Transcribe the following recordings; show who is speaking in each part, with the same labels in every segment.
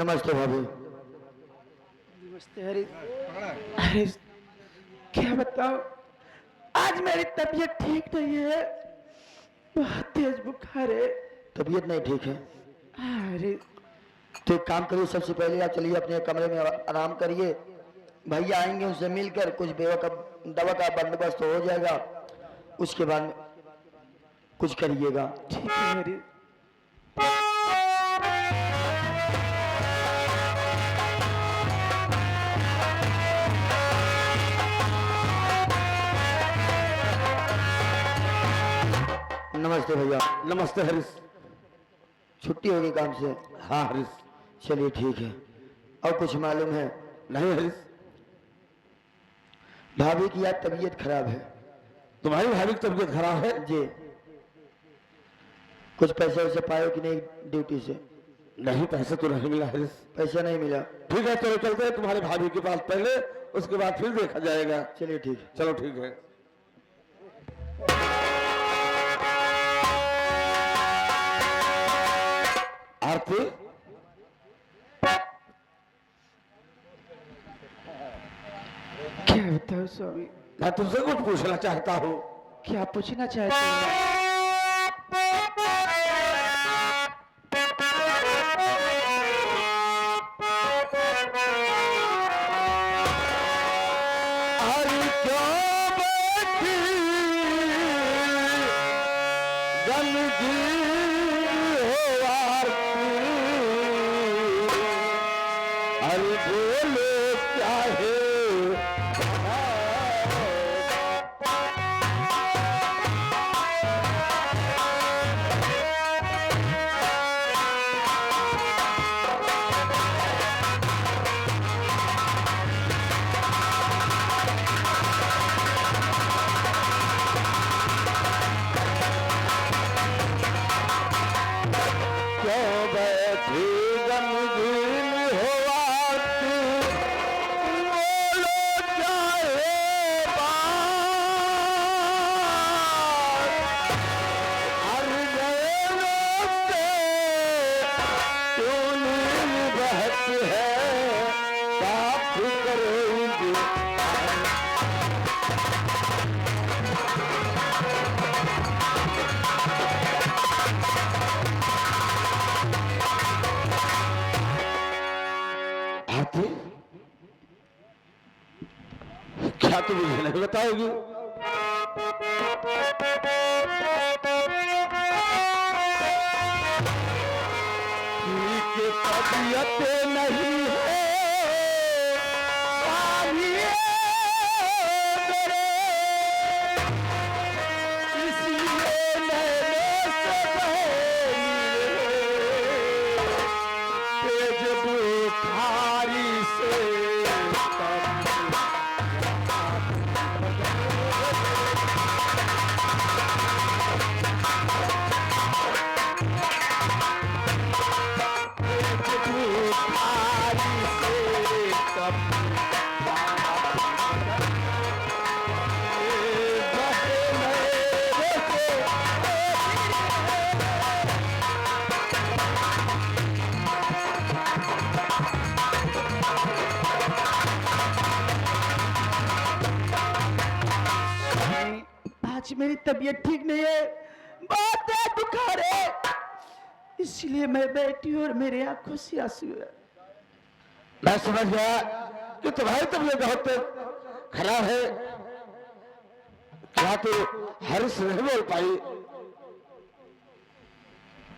Speaker 1: नमस्ते भाभी।
Speaker 2: नमस्ते हरीश। हरीश क्या बताओ, आज मेरी तबीयत ठीक नहीं है, बहुत तेज बुखार है।
Speaker 1: तबीयत नहीं ठीक है
Speaker 2: हरीश
Speaker 1: तो एक काम करिए, सबसे पहले आप चलिए अपने कमरे में आराम करिए। भैया आएंगे, उनसे मिलकर कुछ दवा का बंदोबस्त हो जाएगा, उसके बाद कुछ करिएगा।
Speaker 2: ठीक है हरीश।
Speaker 1: नमस्ते भैया।
Speaker 3: नमस्ते हरीश।
Speaker 1: छुट्टी होगी काम से?
Speaker 3: हाँ हरीश।
Speaker 1: चलिए ठीक है। और कुछ मालूम है?
Speaker 3: नहीं हरीश।
Speaker 1: भाभी की आज तबीयत खराब है।
Speaker 3: तुम्हारी भाभी की तबीयत खराब है?
Speaker 1: जी। कुछ पैसे वैसे पाए कि नहीं ड्यूटी से?
Speaker 3: नहीं, पैसे तो नहीं मिला हरीश।
Speaker 1: पैसा नहीं मिला?
Speaker 3: ठीक है, चलो चलते हैं तुम्हारे भाभी के पास पहले, उसके बाद फिर देखा जाएगा।
Speaker 1: चलिए ठीक है।
Speaker 3: चलो ठीक है। आरती,
Speaker 2: क्या बताओ स्वामी,
Speaker 3: मैं तुमसे कुछ पूछना चाहता हूँ।
Speaker 2: क्या पूछना चाहते हो?
Speaker 3: हरि क्यों बैठी गंदगी हो आरती, हरि बोलो क्या है? क्यों बैठी गमगीन हो आरती, बोलो चाहे बात, हर नैनों से क्यों नील बहती है, साफ करेंगे। आरती, क्या तुम मुझे नहीं बताओगी? कि तबीयत नहीं है स्वामी मेरे, इसलिए नैनों से तेज बुखारी से
Speaker 2: आज मेरी तबीयत ठीक नहीं है, बहुत तेज बुखार है, इसलिए मैं बैठी और मेरे आंखों से आंसू है।
Speaker 3: मैं समझ गया कि तुम्हारी तबीयत बहुत खराब है। क्या तू हर्ष नहीं बोल पाई?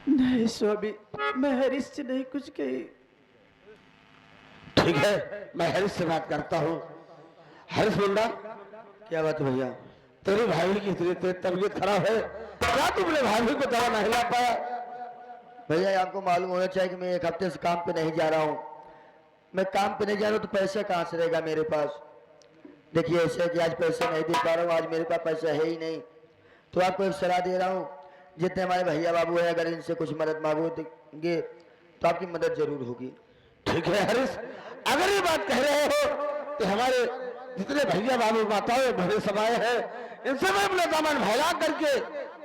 Speaker 2: नहीं स्वामी, मैं हरीश से नहीं कुछ कही।
Speaker 3: ठीक है, मैं हरीश से बात करता हूँ। हरीश मुंडा,
Speaker 1: क्या बात है भैया?
Speaker 3: तेरी भाभी की इतनी तेज तबीयत खराब है, क्या तुमने भाभी को दवा नहीं ला पाया?
Speaker 1: भैया आपको मालूम होना चाहिए कि मैं एक हफ्ते से काम पे नहीं जा रहा हूँ। मैं काम पे नहीं जा रहा हूँ तो पैसे कहाँ से रहेगा मेरे पास? देखिए ऐसे कि आज पैसे नहीं दे पा रहा हूँ, आज मेरे पास पैसा है ही नहीं। तो आपको एक सलाह दे रहा हूँ, जितने हमारे भैया बाबू हैं, अगर इनसे कुछ मदद मांगोगे तो आपकी मदद जरूर होगी।
Speaker 3: ठीक है हरीश, अगर ये बात कह रहे हो तो हमारे जितने भैया बाबू माताओं बड़े समाये हैं, इनसे मैं अपना दामन फैला करके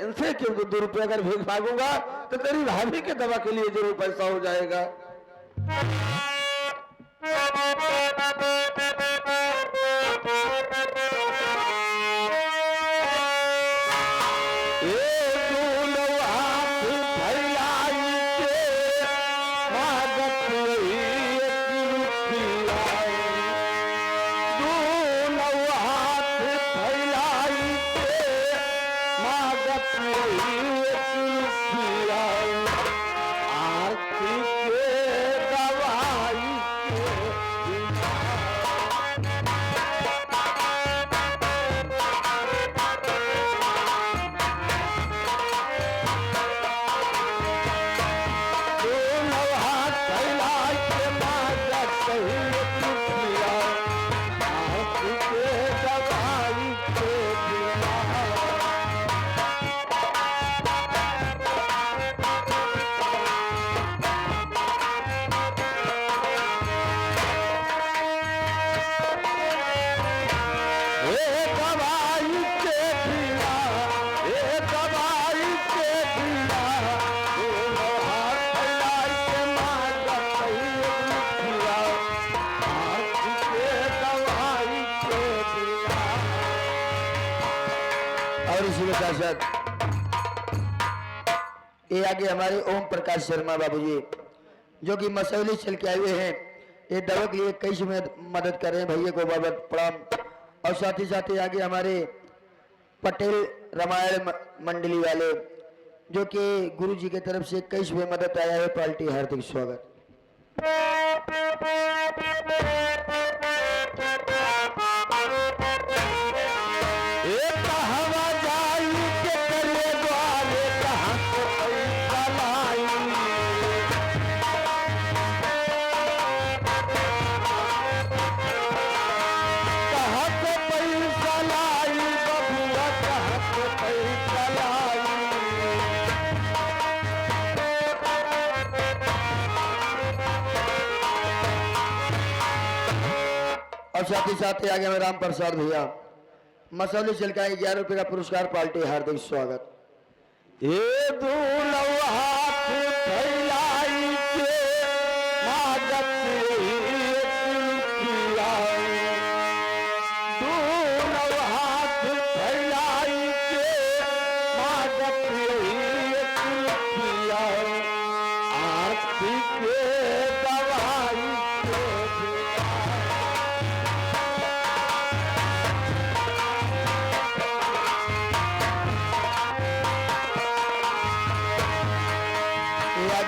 Speaker 3: इनसे क्यों 2 रुपये अगर भीख मांगूंगा तो तेरी भाभी के दवा के लिए जरूर पैसा हो जाएगा।
Speaker 1: और इसी के साथ साथ ये आगे हमारे ओम प्रकाश शर्मा बाबूजी जो कि मसौली चल के आए हुए हैं, ये दवा के लिए कई समय मदद कर रहे हैं, भैया को बहुत प्रणाम। और साथ ही आगे हमारे पटेल रामायण मंडली वाले जो कि गुरु जी की तरफ से कई समय मदद आया है, पार्टी हार्दिक स्वागत। और साथ ही आगे में राम प्रसाद भैया मसौली चल के 11 रुपए का पुरस्कार, पार्टी हार्दिक स्वागत।
Speaker 3: ये दूल्हा हाथ फैलाई के मागत किया, दूल्हा हाथ फैलाई के मागत किया, आरती के दवाई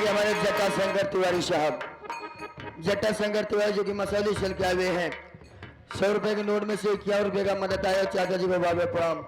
Speaker 1: हमारे जटा शंकर तिवारी साहब, जटा शंकर तिवारी जो कि मसौली चल के आए हुए हैं, 100 रुपए के नोट में से 51 रुपए का मदद आया, चाचा जी को बाबे प्रणाम।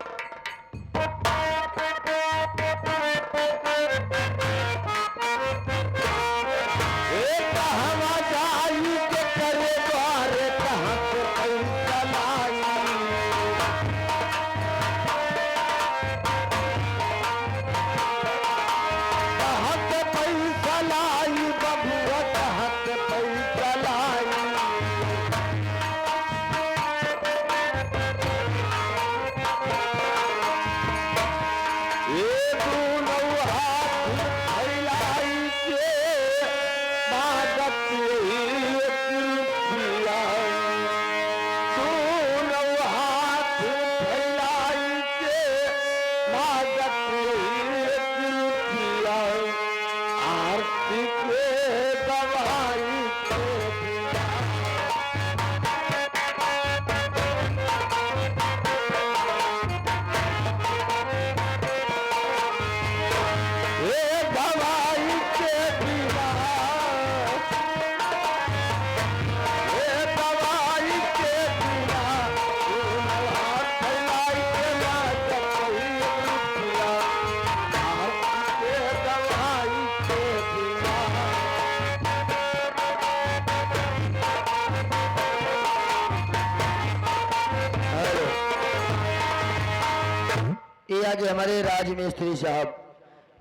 Speaker 1: ये आगे हमारे राज मिस्त्री साहब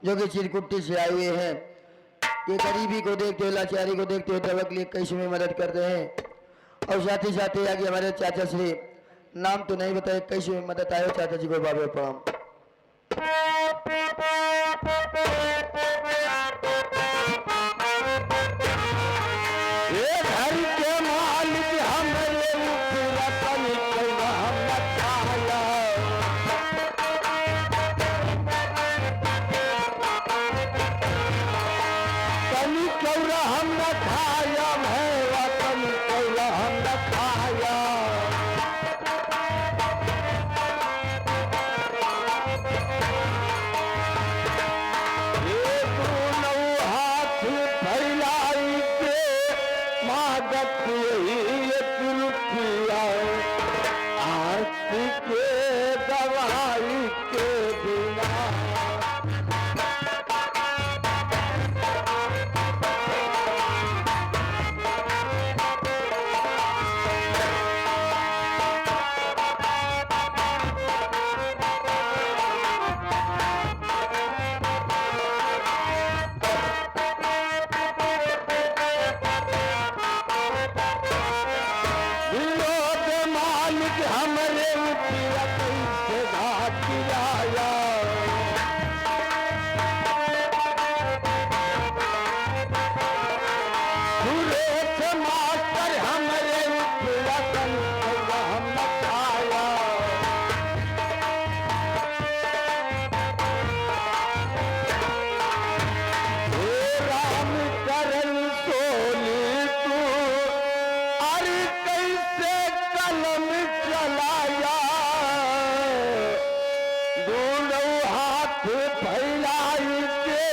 Speaker 1: जो कि चिरकुट्टी से आए हुए हैं, ये गरीबी को देखते हुए, लाचारी को देखते हुए दवा के लिए कई समय मदद करते हैं। और साथ ही आगे हमारे चाचा श्री, नाम तो नहीं बताए, कई समय मदद आए, चाचा जी को बाबा प्रणाम।
Speaker 3: मागत यही एक रुपया आरती के दवाई के बिना। विनोद मालिक हमरे रुपया कैसे घाट गिराया। सुरेश मास्टर हमरे रुपया कैसे हम खाया। हे राम करन सोनी तू अरे कैसे कलम चलाया। दोनों हाथ फैलाई के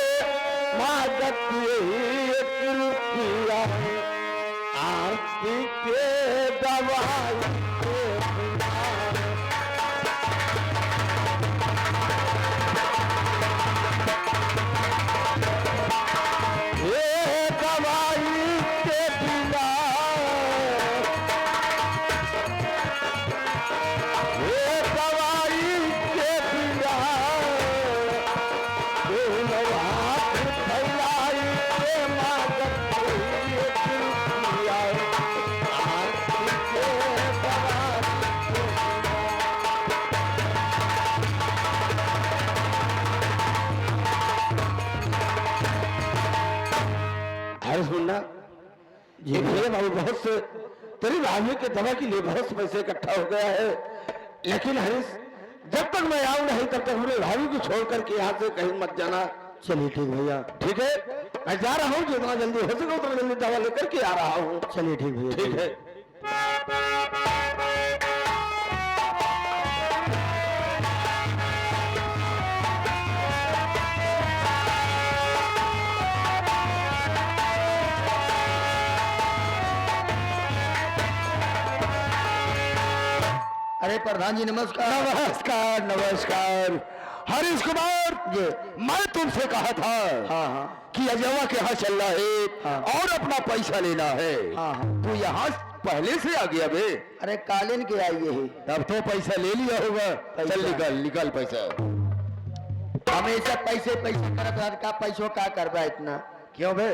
Speaker 3: मागत यही एक रुपया आरती के दवाई के बिना। हे दवाई के बिना। हे दवाई के बिना। दोनों हाथ फैलाई के मागत यही एक रुपया आरती के दवाई के बिना। हरीश मुन्ना ये मेरे बाबू बहुत से तेरी भाभी के दवा के लिए बहुत से पैसे इकट्ठा हो गया है, लेकिन हरीश जब तक मैं आऊं नहीं तब तक मेरे भाभी को छोड़ करके यहाँ से कहीं मत जाना।
Speaker 1: चलिए ठीक भैया,
Speaker 3: ठीक है, मैं जा रहा हूँ, जितना जल्दी हो सके उतना जल्दी दवा लेकर के आ रहा हूँ।
Speaker 1: चलिए ठीक भैया।
Speaker 3: ठीक है।
Speaker 1: अरे प्रधान जी नमस्कार।
Speaker 3: नमस्कार नमस्कार। हरीश कुमार
Speaker 1: जी।
Speaker 3: मैं तुमसे कहा था
Speaker 1: हाँ हाँ
Speaker 3: कि अजवा के यहाँ चलना है
Speaker 1: हाँ।
Speaker 3: और अपना पैसा लेना है।
Speaker 1: हाँ हाँ।
Speaker 3: तू यहाँ पहले से आ गया बे।
Speaker 1: अरे कालीन के आई है।
Speaker 3: अब तो पैसा ले लिया होगा।
Speaker 1: पैसा।
Speaker 3: चल निकल निकल पैसा।
Speaker 1: हमेशा पैसे पैसे करत रहत का पैसों का करबा इतना।
Speaker 3: क्यों बे?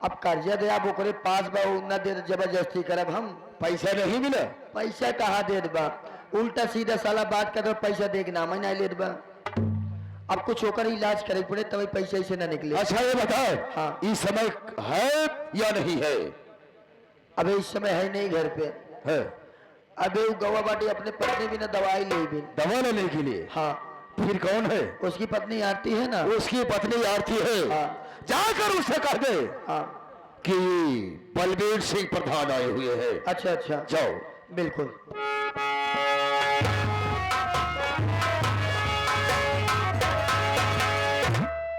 Speaker 1: अब कर्जा दे आप ओकरे पास बा उ न दे जबरदस्ती करब हम।
Speaker 3: पैसा नहीं मिला?
Speaker 1: पैसा कहाँ देत बा, उल्टा सीधा साला बात कर पैसा दे के नाम ही नहीं लेत बा। अब कुछ होकर इलाज करे पड़े तभी पैसे ऐसे न निकले।
Speaker 3: अच्छा ये बताओ,
Speaker 1: हाँ।
Speaker 3: इस समय है या नहीं है?
Speaker 1: अबे इस समय है नहीं घर पे।
Speaker 3: है।
Speaker 1: अबे वो गवा बाटी अपने पत्नी भी ना दवाई ले भी।
Speaker 3: दवा लेने के लिए?
Speaker 1: हाँ।
Speaker 3: फिर कौन है?
Speaker 1: उसकी पत्नी आरती है ना।
Speaker 3: उसकी पत्नी आरती है।
Speaker 1: हाँ।
Speaker 3: जाकर उससे कह दे
Speaker 1: हाँ।
Speaker 3: कि बलबीर सिंह प्रधान आए हुए हैं।
Speaker 1: अच्छा अच्छा
Speaker 3: जाओ।
Speaker 1: बिल्कुल।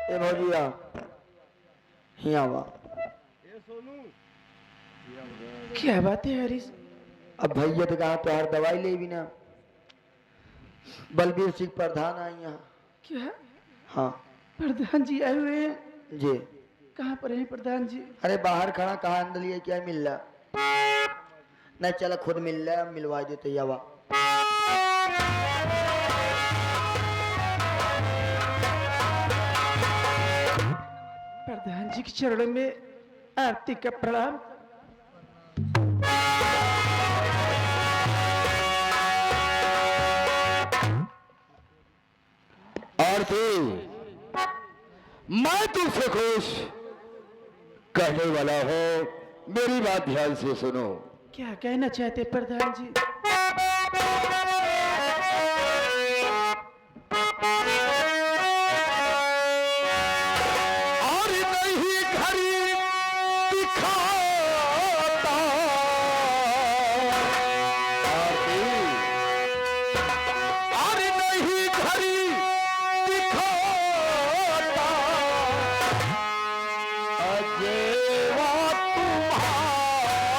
Speaker 1: ए भौजिया यहाँ वा।
Speaker 2: क्या बात है हरीश?
Speaker 1: अब भैया तो कहा तो हर दवाई ले भी ना। बलबीर सिंह प्रधान आए यहाँ।
Speaker 2: क्या
Speaker 1: हाँ
Speaker 2: प्रधान जी आए हुए हैं?
Speaker 1: जी।
Speaker 2: कहाँ पर हैं प्रधान जी?
Speaker 1: अरे बाहर खड़ा कहा अंदर लिए क्या मिल रहा नहीं, चला खुद मिल रहा है, मिलवा देते यावा।
Speaker 2: प्रधान जी के चरणों में आरती का प्रणाम।
Speaker 3: आरती, मैं तुमसे खुश कहने वाला हूँ, मेरी बात ध्यान से सुनो।
Speaker 2: क्या कहना चाहते प्रधान जी?
Speaker 3: और नहीं घड़ी दिखाता आरती, और नहीं घड़ी दिखाता अजेवा तुम्हारा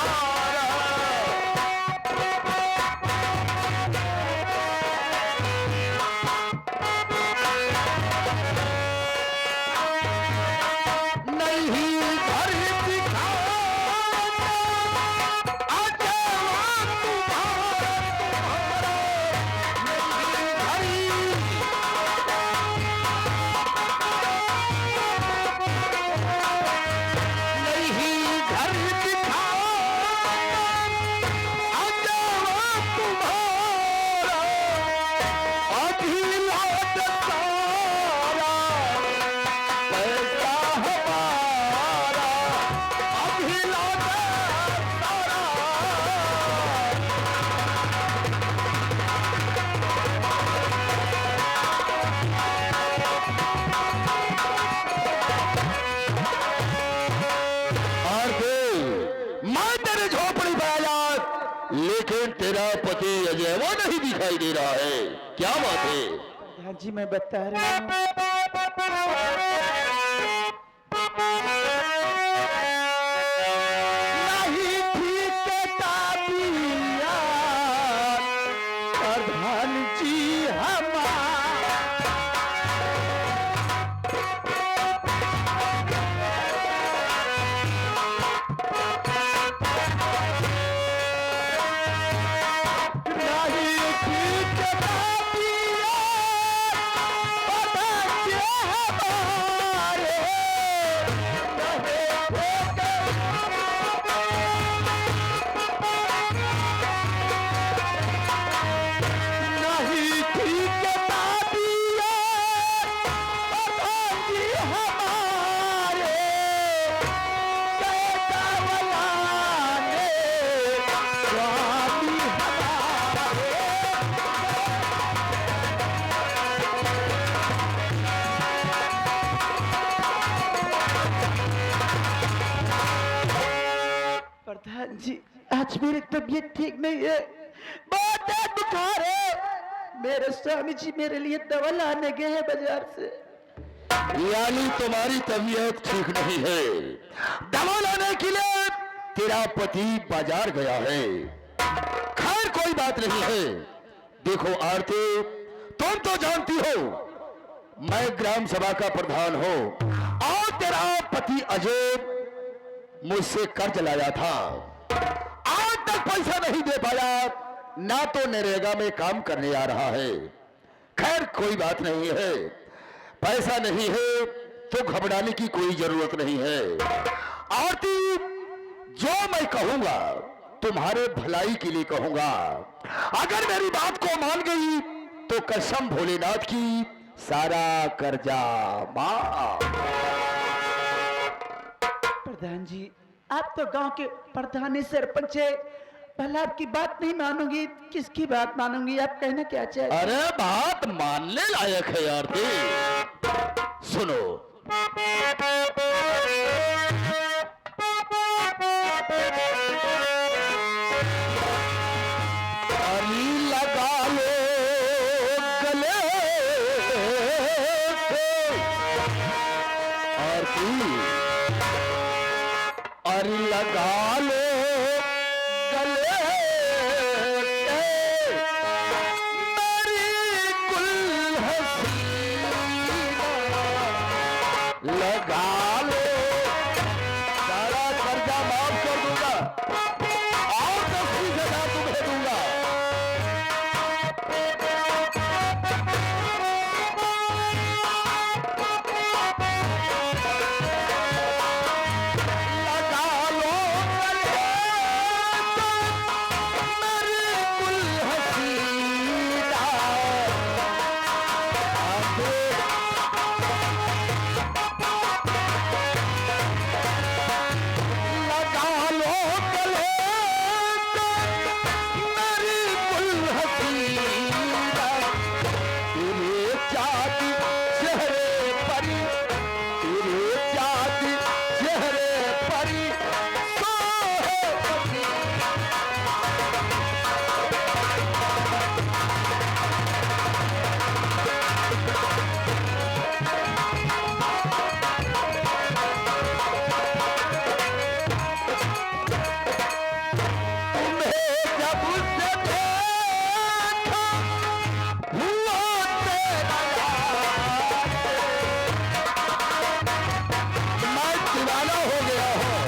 Speaker 3: मेरे झोपड़ी पर आया, लेकिन तेरा पति अजय वो नहीं दिखाई दे रहा है, क्या बात है?
Speaker 2: प्रधान जी मैं बता रहा हूँ, नहीं ठीक ताबिया प्रधान जी हमारा। नहीं ठीक ताबिया प्रधान जी हमारे, नहीं ठीक ताबिया प्रधान जी हमारे, कैसा वलाने स्वामी हमारे। प्रधान जी आज मेरी तबीयत ठीक नहीं है, बहुत बुखार है। मेरे स्वामी जी मेरे लिए दवा लाने गए हैं बाजार से।
Speaker 3: यानी तुम्हारी तबीयत ठीक नहीं है, दवा लाने के लिए तेरा पति बाजार गया है। खैर कोई बात नहीं है। देखो आरती, तुम तो जानती हो मैं ग्राम सभा का प्रधान हूं और तेरा पति अजय मुझसे कर्ज लाया था, आज तक पैसा नहीं दे पाया, ना तो नरेगा में काम करने आ रहा है। खैर कोई बात नहीं है, पैसा नहीं है तो घबराने की कोई जरूरत नहीं है। आरती, जो मैं कहूंगा तुम्हारे भलाई के लिए कहूंगा, अगर मेरी बात को मान गई तो कसम भोलेनाथ की सारा कर्जा माफ।
Speaker 2: प्रधान जी आप तो गांव के प्रधान सरपंच है, भला आपकी बात नहीं मानूंगी, किसकी बात मानूंगी? आप कहना क्या चाहते?
Speaker 3: अरे बात मानने लायक है आरती, सुनो। अरी लगा लो गले से आरती, अरी लगा लो गले से मेरी कुल हसीना, लगा लो सारा कर्जा माफ कर दूंगा और 10,000 तुम्हें दूंगा। लगा लो गले से मेरी कुल हसीना, लगा लो गले से मेरी कुल हसीना, तेरे चाँद चेहरे परी, तेरे चाँद चेहरे परी सोहे परी। तुम्हें जब से देखा हुआ तेरा यार, मैं दीवाना हो गया हूँ।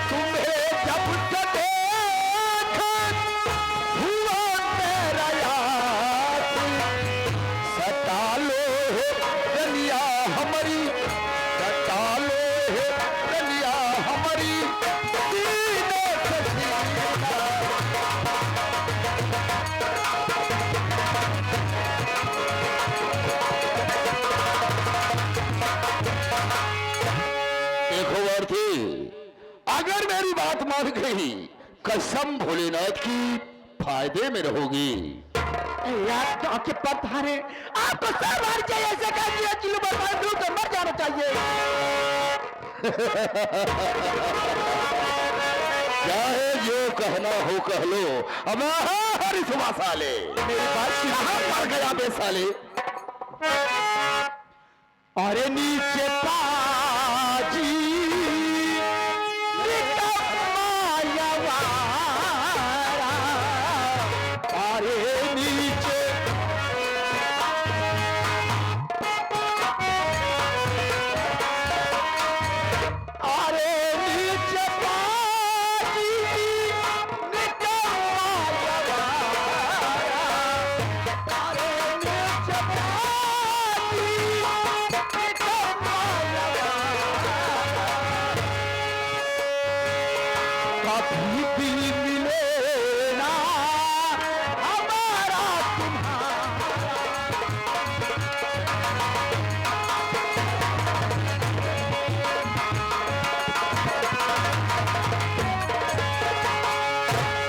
Speaker 3: तुम्हें जब से देखा हुआ तेरा यार, सता लो गलिया हमारी, सता लो गलिया हमारी सीने से सीना। देखो आरती, अगर मेरी बात मान गई कसम भोलेनाथ की फायदे में रहोगी।
Speaker 2: यार गांव के प्रधान है, आपको सर मार चाहिए, ऐसे कह दिया किलो बर्बाद दूर तो मर जाना चाहिए।
Speaker 3: चाहे जो कहना हो कह लो। अब हरी सुबह साले
Speaker 2: मेरी बात
Speaker 3: कहाँ पर गया बे साले?
Speaker 2: अरे नीचे पाजी अरे नीचे अरे नीचे पाजी कभी भी मिले ना हमारा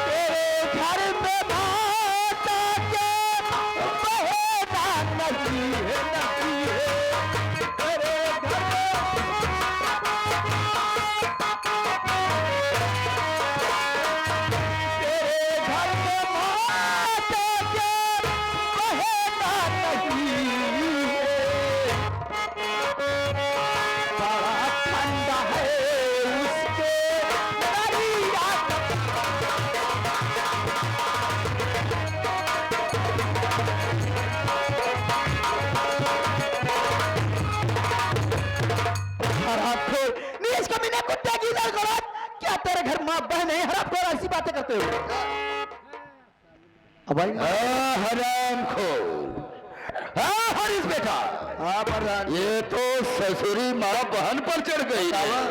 Speaker 2: तेरे घर में माता के बहेरा नहीं है तेरे घर तेरे घर में माता के बहेरा नहीं बड़ा ठंडा है उसके शरीरा हरामखोर नीच कमीने कुत्ते की इधर करो क्या तेरे घर माँ बहन है हरामखोर ऐसी बातें करते हो अब भाई
Speaker 3: हराम खो हरीश बेटा।
Speaker 1: हाँ प्रधान
Speaker 3: ये तो ससुरी माँ बहन पर चढ़ गई है।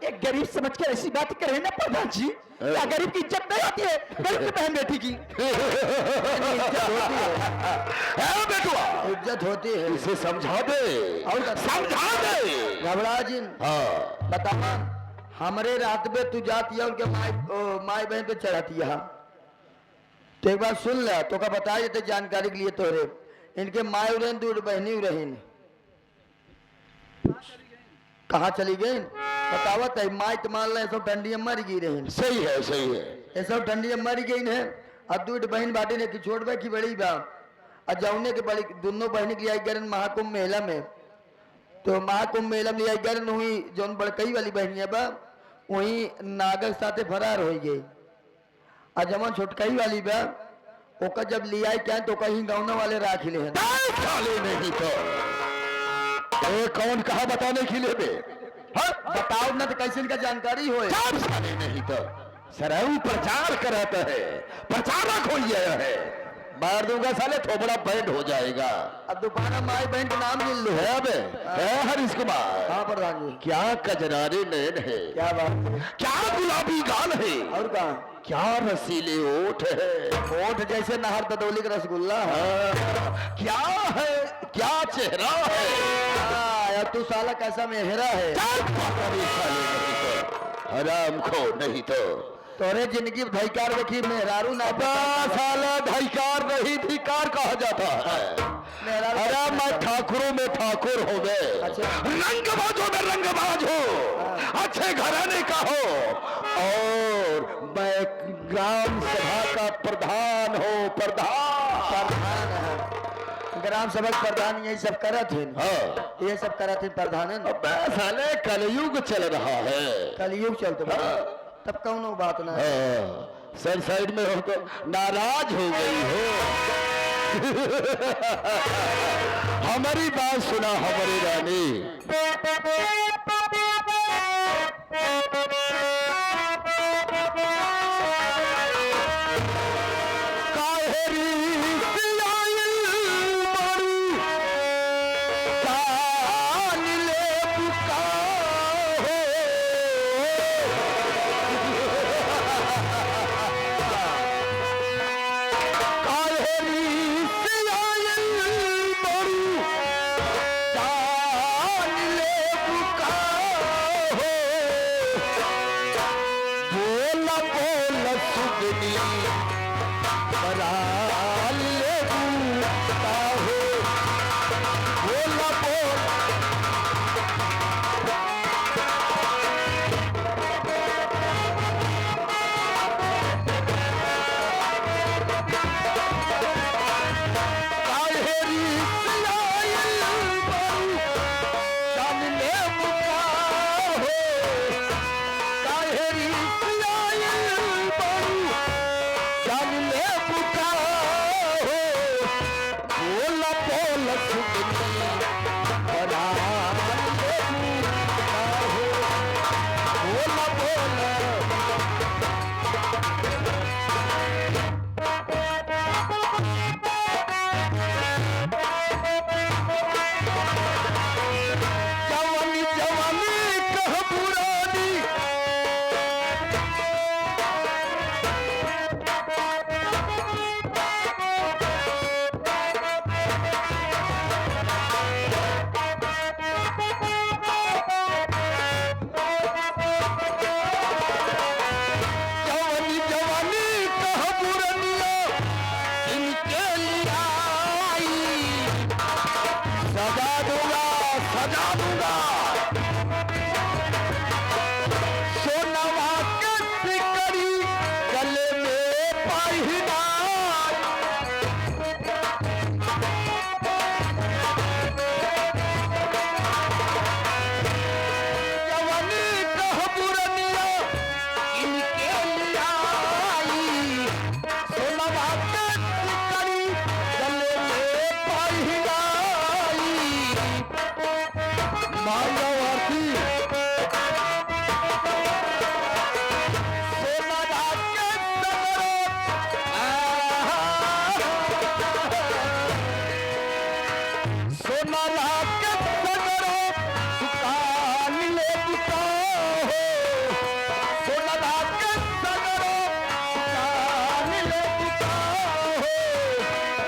Speaker 2: एक गरीब समझकर ऐसी बात करे ना प्रधान जी क्या गरीब की इज्जत नहीं होती है गरीब की बहन बेटी की
Speaker 3: बेटुआ
Speaker 1: इज्जत होती है।
Speaker 3: इसे समझा दे
Speaker 1: और
Speaker 3: समझा दे।
Speaker 1: घबरा जी
Speaker 3: हाँ
Speaker 1: बतावा हमारे रात में तू जाती है उनके माई बहन पे चढ़ाती है तो एक बार सुन ले तो का बता देते जानकारी के लिए तोरे इनके माए उड़ेन दूर बहनी उड़हीन कहाँ चली गई बतावा तय माई तो मान ले सब डंडिया मर गई रही
Speaker 3: सही है सही है।
Speaker 1: ये सब डंडिया मर गई है अब दूध बहन बाटी ने की छोड़ बा की बड़ी बा और जौने के बड़ी दोनों बहन की आई गरन महाकुंभ मेला में तो महाकुंभ मेला में आई गरन हुई जौन बड़कई वाली बहनिया बा वही नागर साथे फरार हो गई और जमन छोटकई वाली बा ओका जब लिया क्या तो कहीं गाँव वाले राख ले
Speaker 3: साले नहीं तो ये कौन कहा बताने के लिए बे? हाँ?
Speaker 1: बताओ ना तो कैसे इनका जानकारी हो
Speaker 3: चार साले नहीं तो सराऊ प्रचार कराता है प्रचारक हो गया है। मार दूंगा साले थोबड़ा बैंड हो जाएगा।
Speaker 1: अब दोबारा माई बहन के नाम मिल लो
Speaker 3: है अबे है हरीश कुमार।
Speaker 1: हाँ प्रधान जी
Speaker 3: क्या कजरारे नैन है
Speaker 1: क्या बात है
Speaker 3: क्या गुलाबी गाल है
Speaker 1: और कहा
Speaker 3: क्या रसीले ओठ है
Speaker 1: ओठ जैसे नहर ददौली का रसगुल्ला है
Speaker 3: क्या है क्या चेहरा है।
Speaker 1: यार तू साला कैसा मेहरा है
Speaker 3: हराम खो नहीं तो
Speaker 1: तोरे जिंदगी धैकार देखी मेहरारू ना
Speaker 3: साला धिकार नहीं धिकार कहा जाता है।
Speaker 1: मेहरारू
Speaker 3: अरे मैं ठाकुरों में ठाकुर हो गए
Speaker 1: अच्छा।
Speaker 3: रंगबाजों में रंगबाज हो अच्छे घराने का हो और मैं ग्राम सभा का प्रधान हो प्रधान
Speaker 1: ग्राम सभा के प्रधान यही सब करत है
Speaker 3: हाँ।
Speaker 1: ये सब करत है प्रधान
Speaker 3: अब साले कलयुग चल रहा है।
Speaker 1: कलयुग चलते बा। तब कौन बात ना है।
Speaker 3: हाँ, सर साइड में हो तो नाराज हो गई हो। हमारी बात सुना हमारी रानी जवानी जवानी कह पुरानी जवानी जवानी कह पुरानिया इनके लिए आई सजा दूंगा सोनवा के सिकड़ी गले में पहिना जवानी कह पुरनिया इनके लिए आई सोनवा के सिकड़ी गले में पहिना मानवार्थी सोना के सगरो दुकान ले दुकान सोना के सगरो दुकान ले दुकान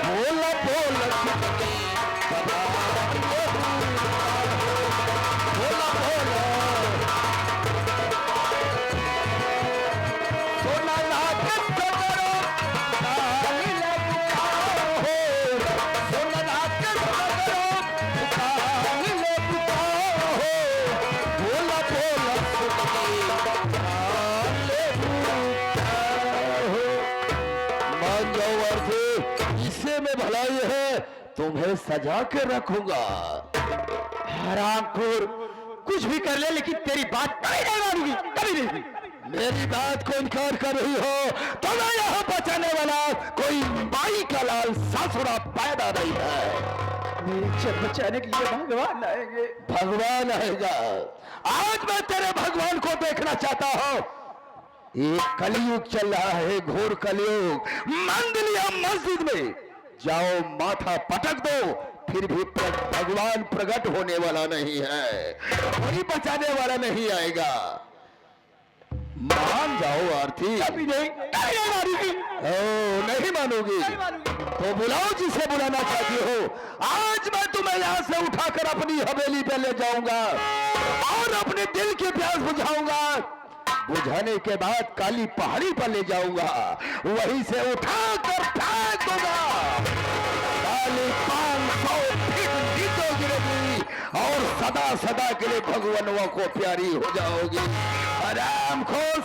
Speaker 3: बोल बोल छुपके बोला बोल सोना के सगरो दुकान ले दुकान सोना के सगरो दुकान ले दुकान बोला बोला छुपके दुकान ले मान जाओ अर्थे इसे में भलाई है तुम्हें सजा के रखूंगा
Speaker 2: हरामखोर, कुछ भी कर ले लेकिन तेरी बात कभी नहीं मानूंगी, कभी नहीं।
Speaker 3: मेरी बात को इनकार कर रही हो तो मैं यहाँ बचाने वाला कोई माई का लाल ससुरा पैदा नहीं है।
Speaker 2: मेरी इज्जत बचाने के लिए भगवान आएंगे।
Speaker 3: भगवान आएगा। आज मैं तेरे भगवान को देखना चाहता हूँ। एक कलयुग चल रहा है, घोर कलयुग। मंदिर या मस्जिद में जाओ, माथा पटक दो, फिर भी भगवान प्रकट होने वाला नहीं है, कोई बचाने वाला नहीं आएगा। मान जाओ आरती।
Speaker 2: कभी नहीं मानूंगी।
Speaker 3: ओ नहीं मानोगी तो बुलाओ जिसे बुलाना चाहती हो। आज मैं तुम्हें यहाँ से उठाकर अपनी हवेली पे ले जाऊंगा और अपने दिल की प्यास बुझाऊंगा। बुझाने के बाद काली पहाड़ी पर ले जाऊंगा, वहीं से उठाकर फेंक दूंगा। काली 500 फीट नीचे गिरेगी और सदा सदा के लिए भगवानों को प्यारी हो जाओगी। आराम खोल